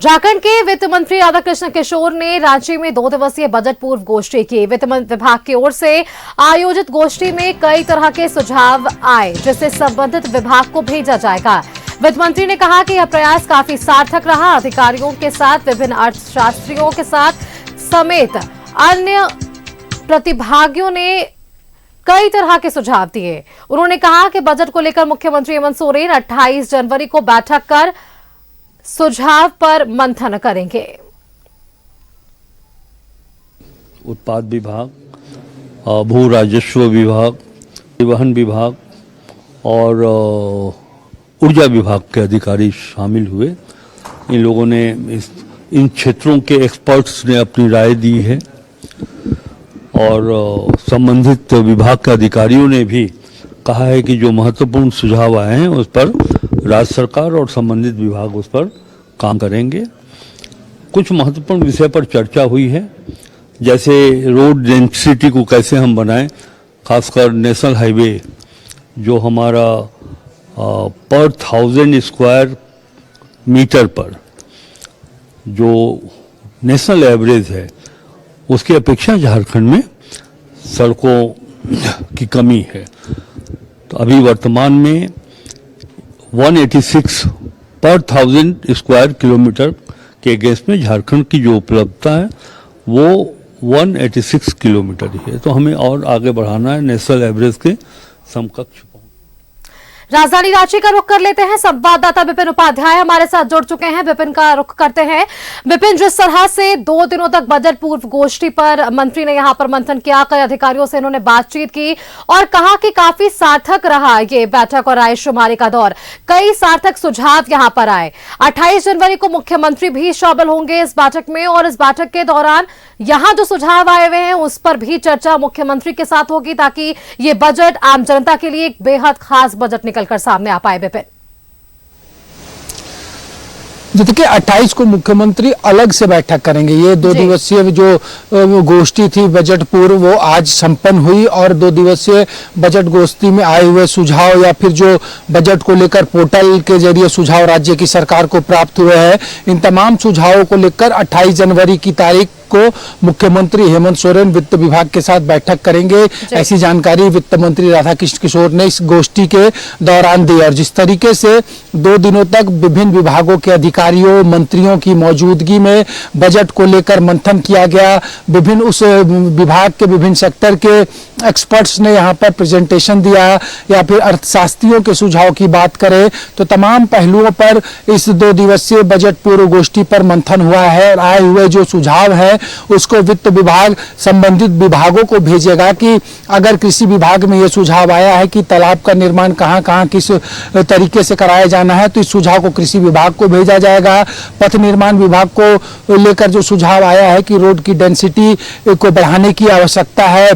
झारखंड के वित्त मंत्री राधाकृष्ण किशोर ने रांची में 2 दिवसीय बजट पूर्व गोष्ठी की। वित्त विभाग की ओर से आयोजित गोष्ठी में कई तरह के सुझाव आए, जिसे संबंधित विभाग को भेजा जाएगा। वित्त मंत्री ने कहा कि यह प्रयास काफी सार्थक रहा। अधिकारियों के साथ, विभिन्न अर्थशास्त्रियों के साथ समेत अन्य प्रतिभागियों ने कई तरह के सुझाव दिए। उन्होंने कहा कि बजट को लेकर मुख्यमंत्री हेमंत सोरेन 28 जनवरी को बैठक कर सुझाव पर मंथन करेंगे। उत्पाद विभाग, भू राजस्व विभाग, परिवहन विभाग और ऊर्जा विभाग के अधिकारी शामिल हुए। इन लोगों ने इन क्षेत्रों के एक्सपर्ट्स ने अपनी राय दी है और संबंधित विभाग के अधिकारियों ने भी कहा है कि जो महत्वपूर्ण सुझाव आए हैं उस पर राज्य सरकार और संबंधित विभाग उस पर काम करेंगे। कुछ महत्वपूर्ण विषय पर चर्चा हुई है, जैसे रोड डेंसिटी को कैसे हम बनाएं, खासकर नेशनल हाईवे जो हमारा पर 1000 स्क्वायर मीटर पर जो नेशनल एवरेज है उसकी अपेक्षा झारखंड में सड़कों की कमी है। तो अभी वर्तमान में 186 पर 1000 स्क्वायर किलोमीटर के अगेंस्ट में झारखंड की जो उपलब्धता है वो 186 किलोमीटर ही है। तो हमें और आगे बढ़ाना है, नेशनल एवरेज के समकक्ष। राजधानी रांची का रुख कर लेते हैं। संवाददाता विपिन उपाध्याय हमारे साथ जुड़ चुके हैं। विपिन का रुख करते हैं। विपिन, जिस तरह से 2 दिनों तक बजट पूर्व गोष्ठी पर मंत्री ने यहां पर मंथन किया, कई अधिकारियों से इन्होंने बातचीत की और कहा कि काफी सार्थक रहा ये बैठक और रायशुमारी का दौर। कई सार्थक सुझाव यहां पर आए। 28 जनवरी को मुख्यमंत्री भी शामिल होंगे इस बैठक में और इस बैठक के दौरान यहां जो सुझाव आए हुए हैं उस पर भी चर्चा मुख्यमंत्री के साथ होगी, ताकि ये बजट आम जनता के लिए एक बेहद खास बजट निकलकर सामने आ पाए। विपिन, देखिए 28 को मुख्यमंत्री अलग से बैठक करेंगे। ये 2 दिवसीय जो गोष्ठी थी बजट पूर्व वो आज संपन्न हुई और 2 दिवसीय बजट गोष्ठी में आए हुए सुझाव या फिर जो बजट को लेकर पोर्टल के जरिए सुझाव राज्य की सरकार को प्राप्त हुए हैं, इन तमाम सुझावों को लेकर 28 जनवरी की तारीख को मुख्यमंत्री हेमंत सोरेन वित्त विभाग के साथ बैठक करेंगे। ऐसी जानकारी वित्त मंत्री राधाकृष्ण किशोर ने इस गोष्ठी के दौरान दी। और जिस तरीके से 2 दिनों तक विभिन्न विभागों के अधिकारियों, मंत्रियों की मौजूदगी में बजट को लेकर मंथन किया गया, विभिन्न उस विभाग के विभिन्न सेक्टर के एक्सपर्ट्स ने यहाँ पर प्रेजेंटेशन दिया, या फिर अर्थशास्त्रियों के सुझाव की बात करें तो तमाम पहलुओं पर इस 2 दिवसीय बजट पूर्व गोष्ठी पर मंथन हुआ है। आए हुए जो सुझाव है उसको वित्त विभाग संबंधित विभागों को भेजेगा कि अगर कृषि विभाग में यह सुझाव आया है कि तालाब का निर्माण कहां किस तरीके से कराया जाना है, तो इस सुझाव को कृषि विभाग को भेजा जाएगा। पथ निर्माण विभाग को लेकर जो सुझाव आया है कि रोड की डेंसिटी को बढ़ाने की आवश्यकता है,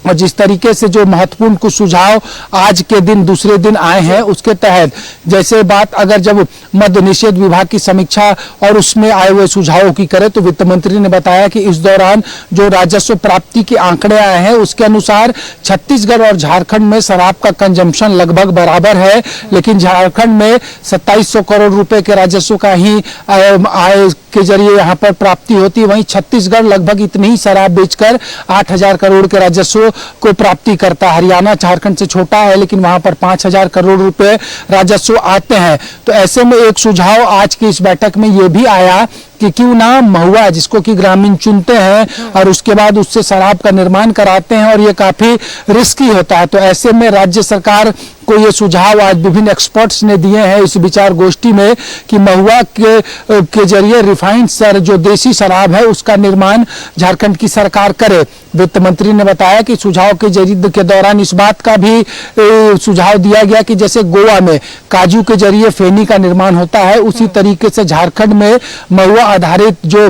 और जिस तरीके से जो महत्वपूर्ण कुछ सुझाव आज के दिन दूसरे दिन आए हैं उसके तहत, जैसे बात अगर जब मद्य निषेध विभाग की समीक्षा और उसमें आए हुए सुझावों की करें तो वित्त मंत्री ने बताया कि इस दौरान जो राजस्व प्राप्ति के आंकड़े आए हैं उसके अनुसार छत्तीसगढ़ और झारखंड में शराब का कंजम्पशन लगभग बराबर है, लेकिन झारखंड में 2700 करोड़ रुपए के राजस्व का ही आय के जरिए यहाँ पर प्राप्ति होती है। वहीं छत्तीसगढ़ लगभग इतनी ही शराब बेचकर 8000 करोड़ के राजस्व को प्राप्ति करता है। हरियाणा झारखंड से छोटा है लेकिन वहां पर 5000 करोड़ रुपए राजस्व आते हैं। तो ऐसे में एक सुझाव आज की इस बैठक में यह भी आया कि क्यों ना महुआ, जिसको कि ग्रामीण चुनते हैं और उसके बाद उससे शराब का निर्माण कराते हैं और ये काफी रिस्की होता है। तो ऐसे में राज्य सरकार को ये सुझाव आज विभिन्न एक्सपर्ट्स ने दिए हैं इस विचार गोष्ठी में कि महुआ के जरिए रिफाइंड जो देसी शराब है उसका निर्माण झारखंड की सरकार करे। वित्त मंत्री ने बताया कि सुझाव के जरिए के दौरान इस बात का भी सुझाव दिया गया कि जैसे गोवा में काजू के जरिए फेनी का निर्माण होता है, उसी तरीके से झारखंड में महुआ आधारित जो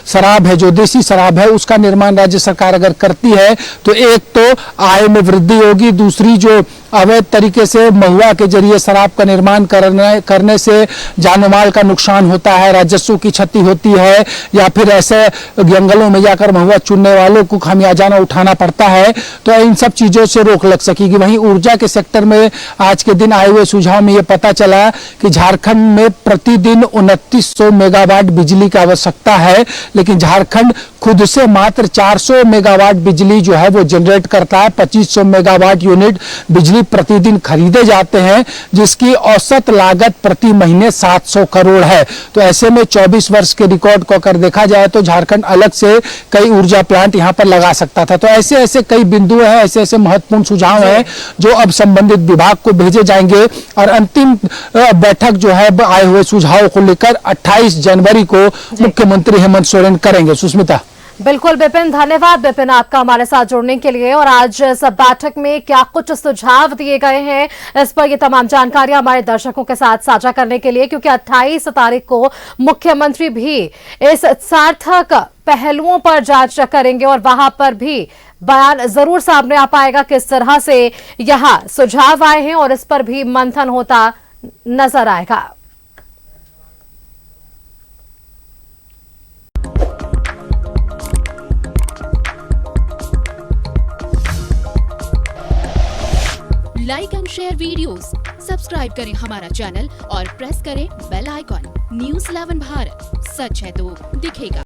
शराब है, जो देसी शराब है, उसका निर्माण राज्य सरकार अगर करती है तो एक तो आय में वृद्धि होगी, दूसरी जो अवैध तरीके से महुआ के जरिए शराब का निर्माण करने से जान माल का नुकसान होता है, राजस्व की क्षति होती है, या फिर ऐसे जंगलों में जाकर महुआ चुनने वालों को खामियाजाना उठाना पड़ता है, तो इन सब चीजों से रोक लग सकेगी। वहीं ऊर्जा के सेक्टर में आज के दिन आए हुए सुझाव में यह पता चला कि झारखंड में प्रतिदिन 2900 मेगावाट बिजली की आवश्यकता है, लेकिन झारखंड खुद से मात्र 400 मेगावाट बिजली जो है वो जनरेट करता है। 2500 मेगावाट यूनिट बिजली प्रतिदिन खरीदे जाते हैं, जिसकी औसत लागत प्रति महीने 700 करोड़ है। तो ऐसे में 24 वर्ष के रिकॉर्ड को अगर देखा जाए तो झारखंड अलग से कई ऊर्जा प्लांट यहां पर लगा सकता था। तो ऐसे ऐसे कई बिंदु हैं, ऐसे ऐसे महत्वपूर्ण सुझाव हैं जो अब संबंधित विभाग को भेजे जाएंगे और अंतिम बैठक जो है आए हुए सुझावों को लेकर 28 जनवरी को मुख्यमंत्री हेमंत सोरेन करेंगे। सुष्मिता। बिल्कुल विपिन, धन्यवाद विपिन आपका हमारे साथ जुड़ने के लिए। और आज सब बैठक में क्या कुछ सुझाव दिए गए हैं, इस पर ये तमाम जानकारियां हमारे दर्शकों के साथ साझा करने के लिए, क्योंकि 28 तारीख को मुख्यमंत्री भी इस सार्थक पहलुओं पर जांच करेंगे और वहां पर भी बयान जरूर सामने आ पाएगा किस तरह से यहां सुझाव आए हैं और इस पर भी मंथन होता नजर आएगा। Like and share videos, subscribe करें हमारा चैनल और प्रेस करें बेल आइकॉन। न्यूज़ 11 भारत, सच है तो दिखेगा।